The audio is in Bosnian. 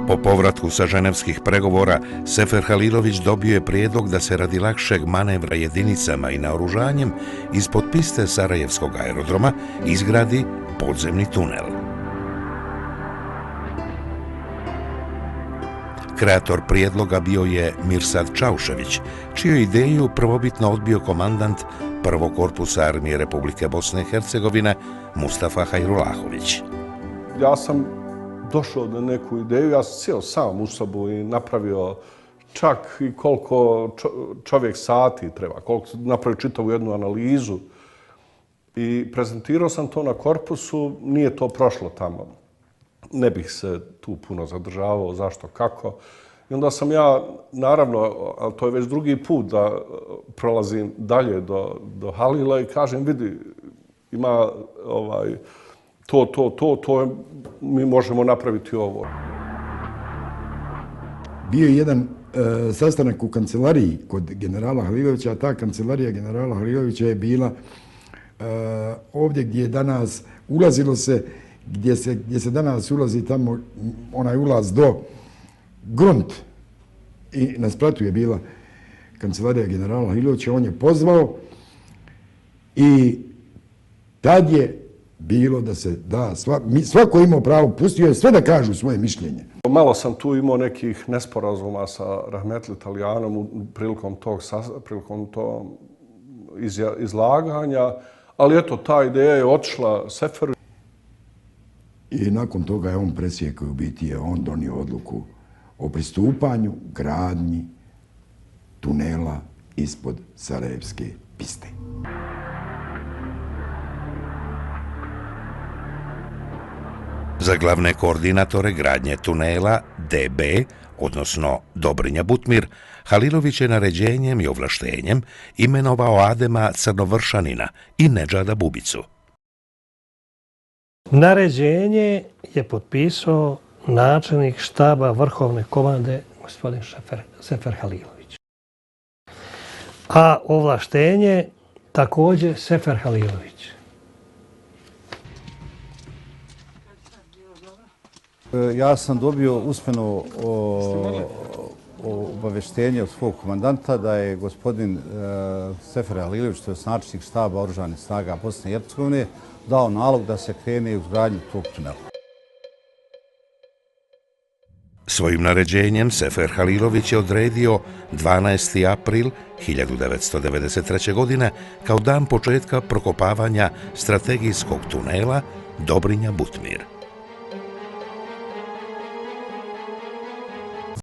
Po povratku sa ženevskih pregovora, Sefer Halilović dobio je prijedlog da se radi lakšeg manevra jedinicama i naoružanjem ispod piste Sarajevskog aerodroma izgradi podzemni tunel. Kreator prijedloga bio je Mirsad Čaušević, čiju ideju prvobitno odbio komandant Prvog korpusa armije Republike Bosne i Hercegovine Mustafa Hajrulahović. Ja sam došao do neku ideju, ja sam sjeo sam u sobu i napravio čak i koliko čovjek sati treba, koliko napravio čitavu jednu analizu i prezentirao sam to na korpusu, nije to prošlo tamo. Ne bih se tu puno zadržavao, zašto, kako. I onda sam ja, naravno, ali to je već drugi put da prolazim dalje do Halila i kažem, vidi, ima mi možemo napraviti ovo. Bio je jedan sastanak u kancelariji kod generala Halilovića, a ta kancelarija generala Halilovića je bila ovdje gdje je danas ulazilo se, gdje se danas ulazi tamo, onaj ulaz do Grunt. I na spratu je bila kancelarija generala Halilovića, on je pozvao i tad je bilo da se da, svako imao pravo, pustio je sve da kažu svoje mišljenje. Malo sam tu imao nekih nesporazuma sa Rahmetli Talijanom prilikom tog izlaganja, ali eto, ta ideja je otišla Seferu. I nakon toga je on presjekao, u biti je on donio odluku o pristupanju gradnji tunela ispod Sarajevske piste. Za glavne koordinatore gradnje tunela DB, odnosno Dobrinja Butmir, Halilović je naređenjem i ovlaštenjem imenovao Adema Crnovršanina i Nedžada Bubicu. Naređenje je potpisao načelnik štaba vrhovne komande gospodin Sefer Halilović. A ovlaštenje također Sefer Halilović. Ja sam dobio usmeno obavještenje od svog komandanta da je gospodin Sefer Halilović, to je načelnik štaba Oružanih snaga Bosne i Hercegovine, dao nalog da se krene u izgradnju tog tunela. Svojim naređenjem Sefer Halilović je odredio 12. april 1993. godine kao dan početka prokopavanja strategijskog tunela Dobrinja Butmir.